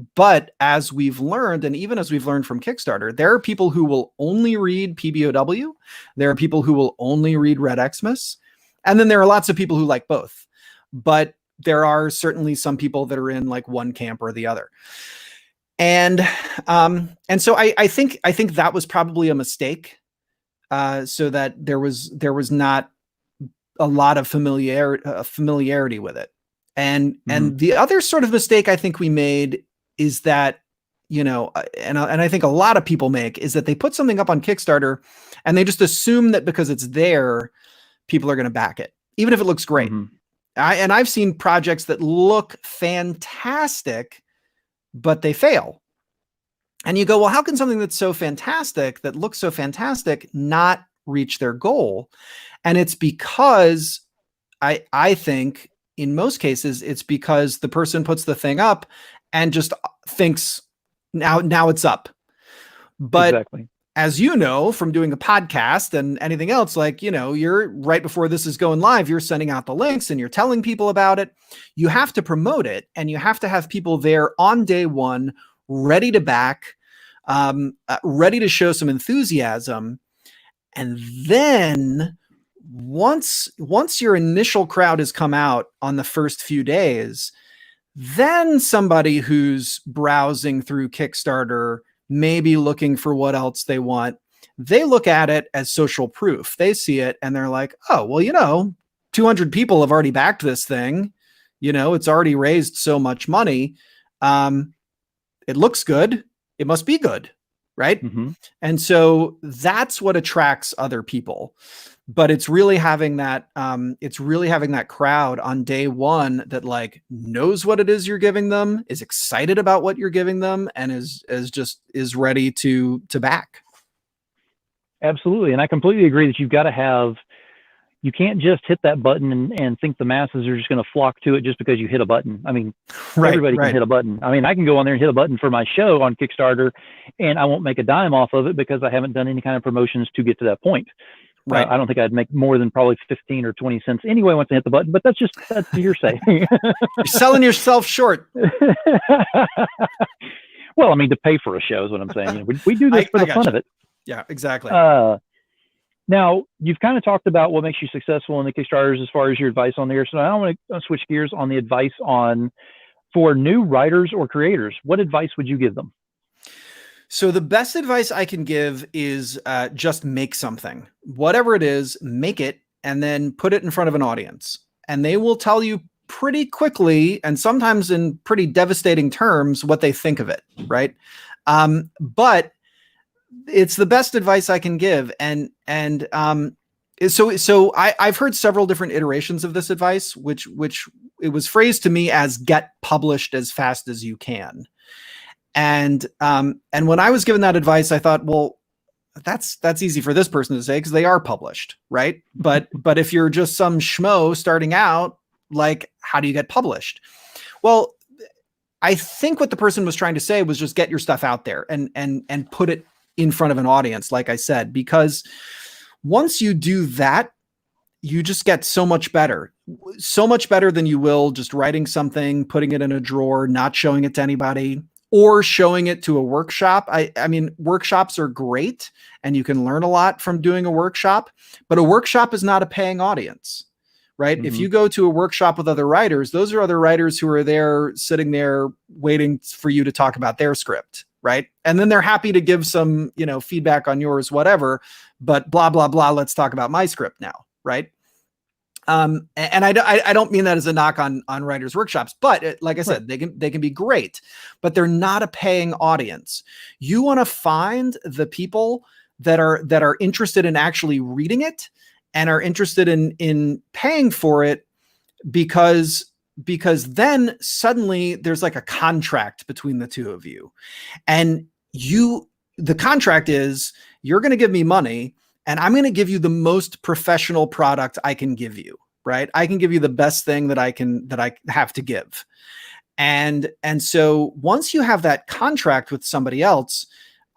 as we've learned, and even as we've learned from Kickstarter, there are people who will only read PBOW. There are people who will only read Red Xmas. And then there are lots of people who like both. But there are certainly some people that are in like one camp or the other. And so I think that was probably a mistake. So that there was not a lot of familiarity with it. And the other sort of mistake I think we made is that, and I think a lot of people make, is that they put something up on Kickstarter and they just assume that because it's there, people are going to back it, even if it looks great. I've seen projects that look fantastic, but they fail. And you go, well, how can something that's so fantastic, that looks so fantastic, not reach their goal? And it's because I think in most cases, it's because the person puts the thing up and just thinks now it's up. But exactly. As you know, from doing a podcast and anything else, like, you're right before this is going live, you're sending out the links and you're telling people about it. You have to promote it, and you have to have people there on day one, ready to back, ready to show some enthusiasm. And then once your initial crowd has come out on the first few days, then somebody who's browsing through Kickstarter, maybe looking for what else they want, they look at it as social proof. They see it and they're like, oh, well, 200 people have already backed this thing. It's already raised so much money. It looks good. It must be good. Right. And so that's what attracts other people. But it's really having that crowd on day one that like knows what it is you're giving them, is excited about what you're giving them, and is ready to back. Absolutely. And I completely agree that you can't just hit that button and think the masses are just going to flock to it just because you hit a button. I mean, everybody can hit a button. I mean, I can go on there and hit a button for my show on Kickstarter, and I won't make a dime off of it because I haven't done any kind of promotions to get to that point. Right. I don't think I'd make more than probably 15 or 20 cents anyway once I hit the button, but that's hearsay. You're selling yourself short. Well, I mean, to pay for a show is what I'm saying. We do this for the fun of it. Yeah, exactly. Now, you've kind of talked about what makes you successful in the Kickstarters as far as your advice on there. So I want to switch gears on the advice for new writers or creators. What advice would you give them? So the best advice I can give is just make something. Whatever it is, make it, and then put it in front of an audience. and they will tell you pretty quickly and sometimes in pretty devastating terms what they think of it, right? But it's the best advice I can give. So I've heard several different iterations of this advice, which it was phrased to me as get published as fast as you can. And when I was given that advice, I thought, well, that's easy for this person to say because they are published, right? But if you're just some schmo starting out, like, how do you get published? Well, I think what the person was trying to say was just get your stuff out there and put it in front of an audience, like I said, because once you do that, you just get so much better than you will just writing something, putting it in a drawer, not showing it to anybody, or showing it to a workshop. I mean, workshops are great and you can learn a lot from doing a workshop, but a workshop is not a paying audience, right? Mm-hmm. If you go to a workshop with other writers, those are other writers who are there sitting there waiting for you to talk about their script, right? And then they're happy to give some, feedback on yours, whatever, but blah, blah, blah. Let's talk about my script now, right? And I don't mean that as a knock on writers' workshops, but like I said, they can be great, but they're not a paying audience. You want to find the people that are interested in actually reading it and are interested in paying for it, because then suddenly there's like a contract between the two of you, and the contract is you're going to give me money and I'm going to give you the most professional product I can give you, right? I can give you the best thing that I have to give. And so once you have that contract with somebody else,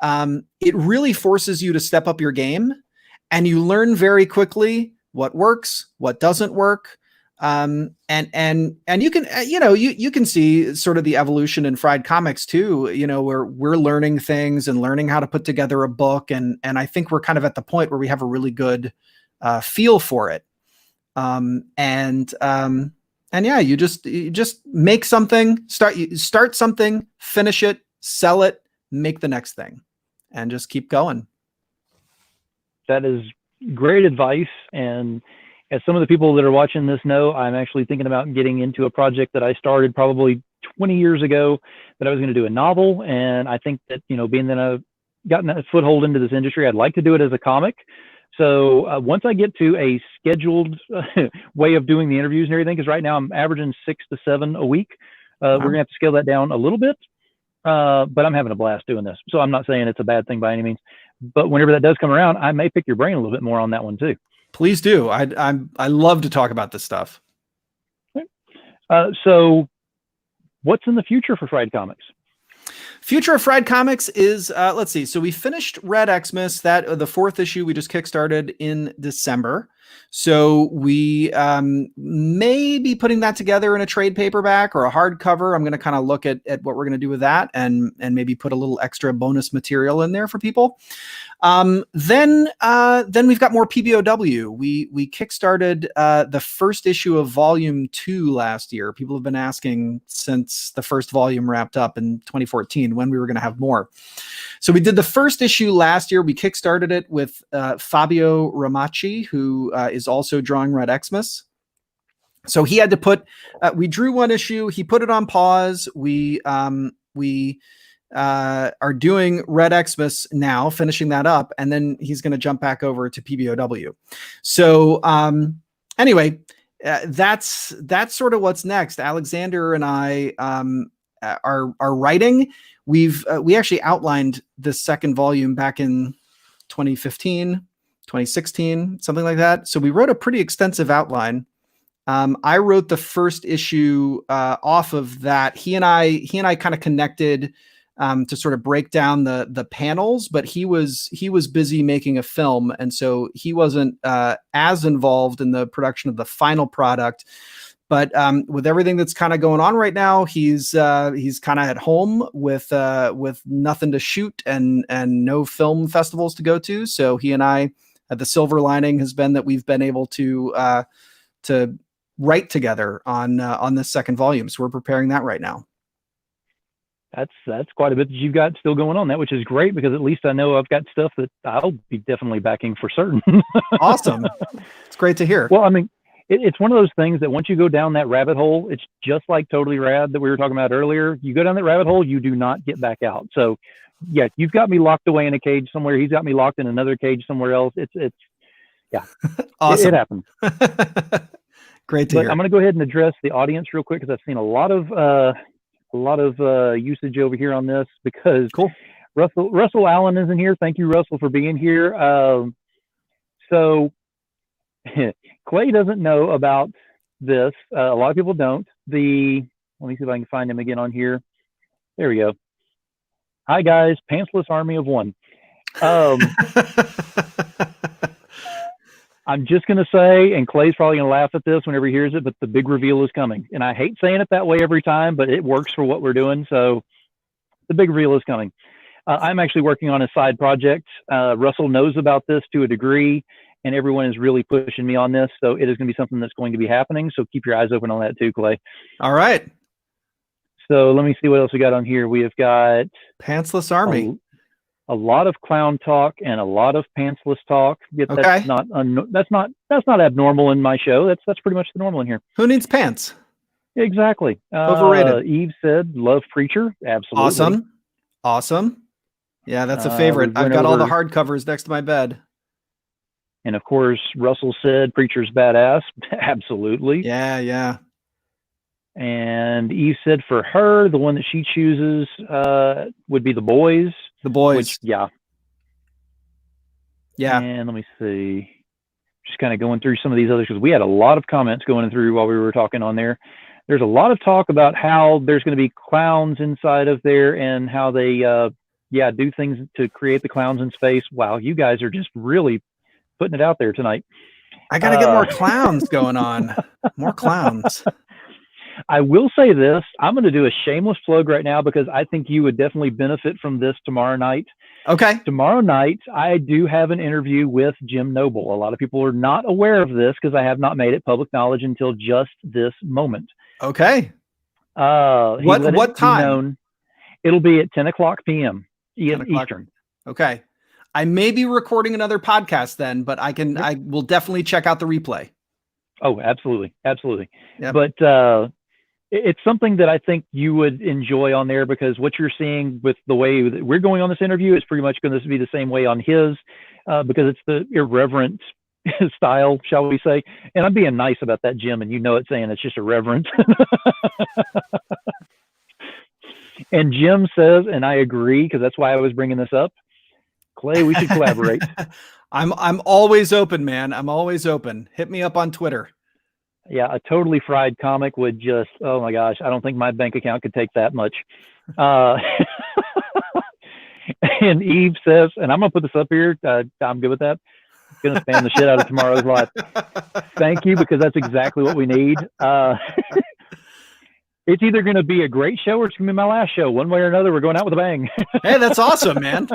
it really forces you to step up your game, and you learn very quickly what works, what doesn't work. And you can, you can see sort of the evolution in Fried Comics too, where we're learning things and learning how to put together a book. And I think we're kind of at the point where we have a really good feel for it. Yeah, you just make something, start something, finish it, sell it, make the next thing, and just keep going. That is great advice. And as some of the people that are watching this know, I'm actually thinking about getting into a project that I started probably 20 years ago, that I was going to do a novel. And I think that, being that I've gotten a foothold into this industry, I'd like to do it as a comic. So once I get to a scheduled way of doing the interviews and everything, because right now I'm averaging 6 to 7 a week, we're going to have to scale that down a little bit. But I'm having a blast doing this. So I'm not saying it's a bad thing by any means. But whenever that does come around, I may pick your brain a little bit more on that one too. Please do. I love to talk about this stuff. So what's in the future for Fried Comics? Future of Fried Comics is, let's see. So we finished Red Xmas, that the 4th issue we just kickstarted in December. So we may be putting that together in a trade paperback or a hardcover. I'm going to kind of look at what we're going to do with that, and maybe put a little extra bonus material in there for people. Then we've got more PBOW. We kickstarted the first issue of volume 2 last year. People have been asking since the first volume wrapped up in 2014 when we were going to have more. So we did the first issue last year. We kickstarted it with Fabio Ramacci, who is also drawing Red Xmas. So he had to put, we drew one issue, he put it on pause. We are doing Red Xmas now, finishing that up, and then he's going to jump back over to PBOW. So anyway, that's sort of what's next. Alexander and I are writing. We actually outlined this second volume back in 2015, 2016, something like that. So we wrote a pretty extensive outline. I wrote the first issue off of that. He and I kind of connected to sort of break down the panels, but he was busy making a film, and so he wasn't as involved in the production of the final product. But with everything that's kind of going on right now, he's kind of at home with nothing to shoot and no film festivals to go to. So he and I, the silver lining has been that we've been able to write together on this second volume. So we're preparing that right now. That's quite a bit that you've got still going on, that, which is great, because at least I know I've got stuff that I'll be definitely backing for certain. Awesome. It's great to hear. Well, I mean, it's one of those things that once you go down that rabbit hole, it's just like Totally Rad that we were talking about earlier. You go down that rabbit hole, you do not get back out. So yeah, you've got me locked away in a cage somewhere. He's got me locked in another cage somewhere else. Yeah, Awesome. it happens. Great to But hear. I'm going to go ahead and address the audience real quick because I've seen a lot of usage over here on this because Cool. Russell Allen isn't here. Thank you, Russell, for being here. So Clay doesn't know about this. A lot of people don't. Let me see if I can find him again on here. There we go. Hi guys, pantsless army of one. I'm just going to say, and Clay's probably going to laugh at this whenever he hears it, but the big reveal is coming. And I hate saying it that way every time, but it works for what we're doing. So the big reveal is coming. I'm actually working on a side project. Russell knows about this to a degree, and everyone is really pushing me on this. So it is going to be something that's going to be happening. So keep your eyes open on that too, Clay. All right. So let me see what else we got on here. We have got Pantsless Army. A lot of clown talk and a lot of pantsless talk. Yet Okay. That's not abnormal in my show. That's pretty much the normal in here. Who needs pants? Exactly. Overrated. Eve said, "Love Preacher." Absolutely. Awesome. Yeah, that's a favorite. I've got all the hardcovers next to my bed. And of course, Russell said, "Preacher's badass." Absolutely. Yeah. And Eve said for her, the one that she chooses would be The Boys. The Boys. Which, yeah. And let me see. Just kind of going through some of these others because we had a lot of comments going through while we were talking on there. There's a lot of talk about how there's going to be clowns inside of there and how they, do things to create the clowns in space. Wow, you guys are just really putting it out there tonight. I got to get more clowns going on. More clowns. I will say this. I'm going to do a shameless plug right now because I think you would definitely benefit from this tomorrow night. Okay. Tomorrow night, I do have an interview with Jim Noble. A lot of people are not aware of this because I have not made it public knowledge until just this moment. Okay. What time? It'll be at 10 o'clock p.m. Eastern. Okay. I may be recording another podcast then, but I will definitely check out the replay. Oh, absolutely. Yep. But it's something that I think you would enjoy on there because what you're seeing with the way that we're going on this interview is pretty much going to be the same way on his because it's the irreverent style, shall we say. And I'm being nice about that, Jim, and you know it, saying it's just irreverent. And Jim says, and I agree because that's why I was bringing this up, Clay, we should collaborate. I'm always open, man. I'm always open. Hit me up on Twitter. Yeah, a totally fried comic would just, oh my gosh, I don't think my bank account could take that much. And Eve says, and I'm going to put this up here. I'm good with that. Going to spam the shit out of tomorrow's live. Thank you, because that's exactly what we need. It's either going to be a great show or it's going to be my last show. One way or another, we're going out with a bang. Hey, that's awesome, man.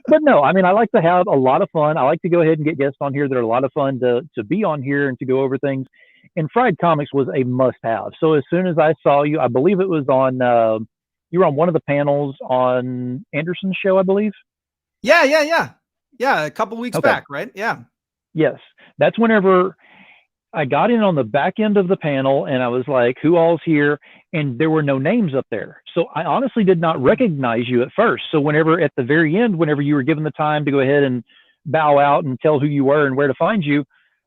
But no, I mean, I like to have a lot of fun. I like to go ahead and get guests on here that are a lot of fun to be on here and to go over things. And Fried Comics was a must-have. So as soon as I saw you, I believe it was on, you were on one of the panels on Anderson's show, I believe. Yeah. A couple weeks back, right? Yeah. Yes. That's whenever I got in on the back end of the panel and I was like, who all's here? And there were no names up there. So I honestly did not recognize you at first. So whenever at the very end, whenever you were given the time to go ahead and bow out and tell who you were and where to find you,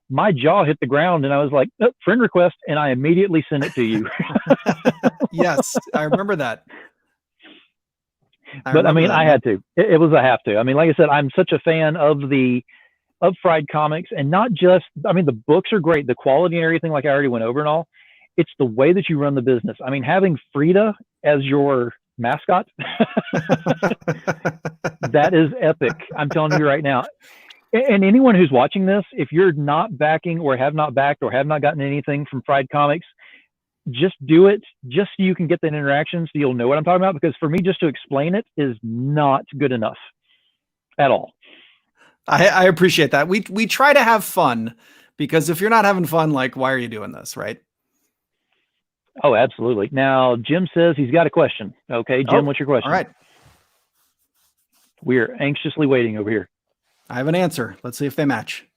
my jaw hit the ground and I was like, oh, friend request. And I immediately sent it to you. Yes, I remember that. I had to. It was a have to. I mean, like I said, I'm such a fan of Fried Comics, and not just, I mean, the books are great, the quality and everything, like I already went over and all. It's the way that you run the business. I mean, having Frida as your mascot, that is epic. I'm telling you right now. And anyone who's watching this, if you're not backing or have not backed or have not gotten anything from Fried Comics, just do it just so you can get that interaction so you'll know what I'm talking about. Because for me, just to explain it is not good enough at all. I appreciate that. We try to have fun, because if you're not having fun, like, why are you doing this, right? Oh, absolutely. Now, Jim says he's got a question. Okay, Jim, what's your question? All right. We are anxiously waiting over here. I have an answer. Let's see if they match.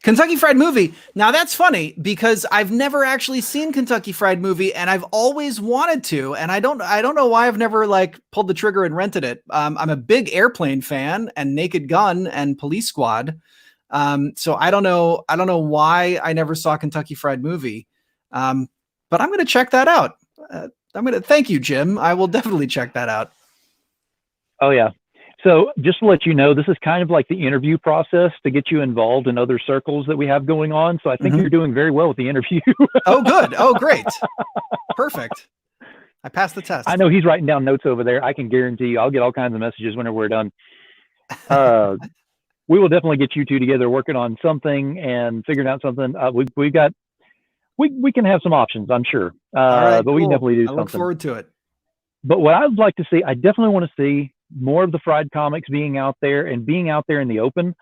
Kentucky Fried Movie. Now that's funny because I've never actually seen Kentucky Fried Movie, and I've always wanted to, and I don't know why I've never like pulled the trigger and rented it. I'm a big Airplane fan and Naked Gun and Police Squad. So I don't know why I never saw Kentucky Fried Movie. But I'm going to check that out. Thank you, Jim. I will definitely check that out. Oh yeah. So just to let you know, this is kind of like the interview process to get you involved in other circles that we have going on. So I think you're doing very well with the interview. Oh, good. Oh, great. Perfect. I passed the test. I know he's writing down notes over there. I can guarantee you I'll get all kinds of messages whenever we're done. We will definitely get you two together working on something and figuring out something. We can have some options, I'm sure. All right, but we can definitely do something. I look forward to it. But what I would like to see, I definitely want to see more of the Fried Comics being out there and being out there in the open.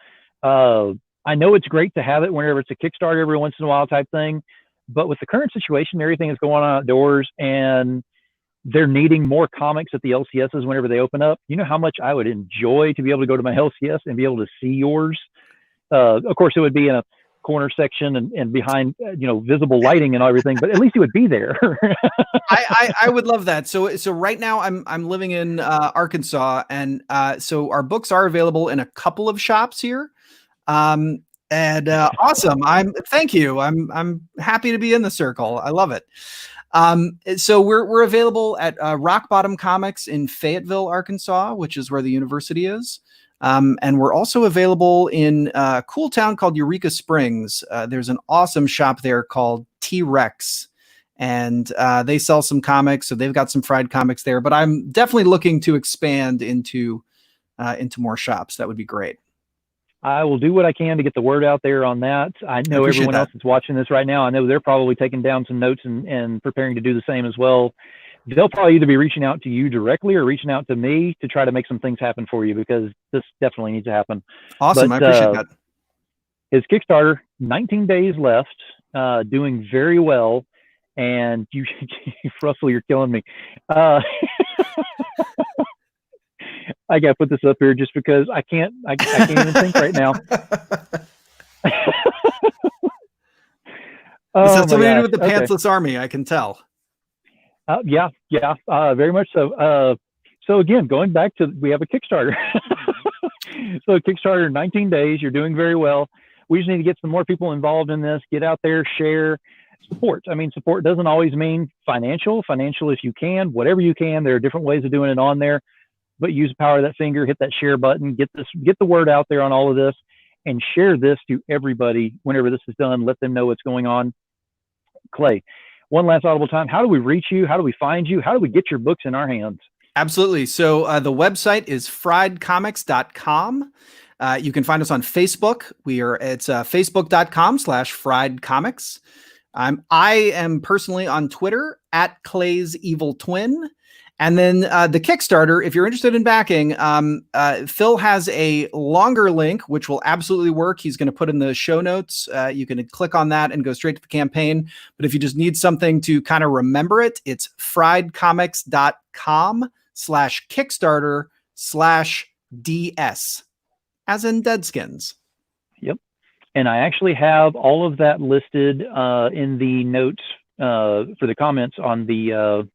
I know it's great to have it whenever it's a Kickstarter every once in a while type thing, but with the current situation, everything is going on outdoors and they're needing more comics at the LCSs whenever they open up. You know how much I would enjoy to be able to go to my LCS and be able to see yours. Of course, it would be in a corner section and behind visible lighting and everything, but at least it would be there. I would love that. So right now I'm living in Arkansas, and so our books are available in a couple of shops here. Awesome. Thank you. I'm happy to be in the circle. I love it. So we're available at Rock Bottom Comics in Fayetteville, Arkansas, which is where the university is. And we're also available in a cool town called Eureka Springs. There's an awesome shop there called T-Rex, and they sell some comics. So they've got some Fried Comics there, but I'm definitely looking to expand into more shops. That would be great. I will do what I can to get the word out there on that. I know everyone else that's watching this right now, I know they're probably taking down some notes and preparing to do the same as well. They'll probably either be reaching out to you directly or reaching out to me to try to make some things happen for you, because this definitely needs to happen. Awesome. I appreciate that. His Kickstarter, 19 days left, doing very well. And you, Russell, you're killing me. I got to put this up here just because I can't even think right now. This has something to do with the Pantsless Army, I can tell. Yeah, very much so. So again, going back to, we have a Kickstarter. So Kickstarter, 19 days, you're doing very well. We just need to get some more people involved in this, get out there, share, support. I mean, support doesn't always mean financial if you can, whatever you can. There are different ways of doing it on there, but use the power of that finger, hit that share button, get the word out there on all of this, and share this to everybody whenever this is done. Let them know what's going on. Clay, one last audible time. How do we reach you? How do we find you? How do we get your books in our hands? Absolutely. So the website is friedcomics.com. You can find us on Facebook. It's facebook.com/friedcomics. I am personally on Twitter at Clay's Evil Twin. And then the Kickstarter, if you're interested in backing, Phil has a longer link, which will absolutely work. He's going to put in the show notes. You can click on that and go straight to the campaign. But if you just need something to kind of remember it, it's friedcomics.com/Kickstarter/DS, as in Deadskins. Yep. And I actually have all of that listed in the notes for the comments on the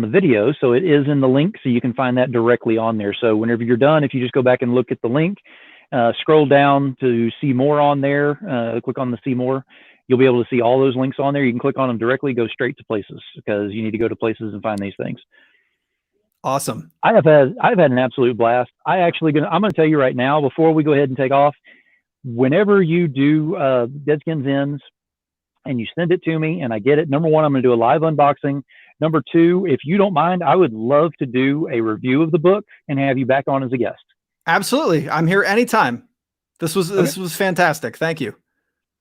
video. So it is in the link, so you can find that directly on there. So whenever you're done, if you just go back and look at the link, scroll down to see more on there, click on the see more, you'll be able to see all those links on there. You can click on them directly, go straight to places, because you need to go to places and find these things. Awesome. I've had an absolute blast. I'm going to tell you right now, before we go ahead and take off, whenever you do Deadskins Ends and you send it to me and I get it, number one, I'm going to do a live unboxing. Number two, if you don't mind, I would love to do a review of the book and have you back on as a guest. Absolutely. I'm here anytime. This was fantastic. Thank you.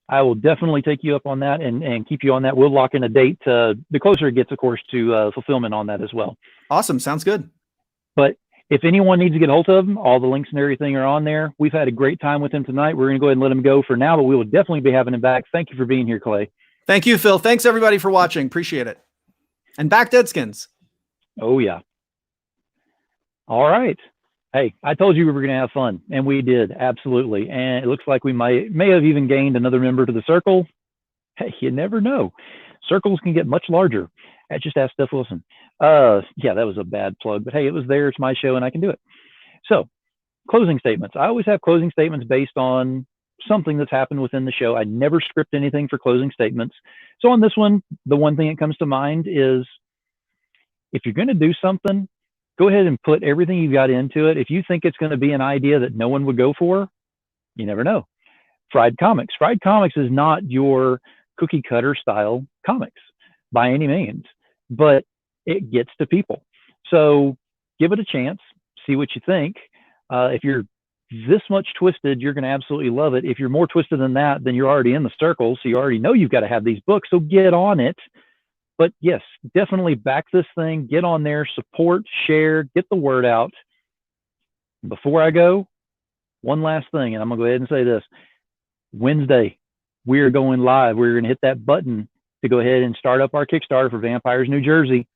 I will definitely take you up on that and keep you on that. We'll lock in a date the closer it gets, of course, to fulfillment on that as well. Awesome. Sounds good. But if anyone needs to get a hold of them, all the links and everything are on there. We've had a great time with him tonight. We're going to go ahead and let him go for now, but we will definitely be having him back. Thank you for being here, Clay. Thank you, Phil. Thanks, everybody, for watching. Appreciate it. And back Deadskins. Oh, yeah. All right. Hey, I told you we were going to have fun, and we did, absolutely. And it looks like we may have even gained another member to the circle. Hey, you never know. Circles can get much larger. Just ask Steph Wilson. Yeah, that was a bad plug, but hey, it was there. It's my show, and I can do it. So, closing statements. I always have closing statements based on something that's happened within the show. I never script anything for closing statements. So on this one, the one thing that comes to mind is if you're going to do something, go ahead and put everything you've got into it. If you think it's going to be an idea that no one would go for, you never know. Fried Comics. Fried Comics is not your cookie cutter style comics by any means, but it gets to people. So give it a chance, see what you think. If you're this much twisted, you're going to absolutely love it. If you're more twisted than that, then you're already in the circle. So you already know you've got to have these books. So get on it. But yes, definitely back this thing, get on there, support, share, get the word out. Before I go, one last thing, and I'm going to go ahead and say this. Wednesday, we are going live. We're going to hit that button to go ahead and start up our Kickstarter for Vampires New Jersey.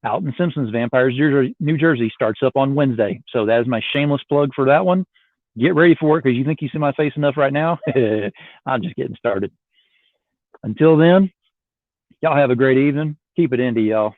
Alton Simpson's Vampires New Jersey starts up on Wednesday. So that is my shameless plug for that one. Get ready for it because you think you see my face enough right now. I'm just getting started. Until then, y'all have a great evening. Keep it indie, y'all.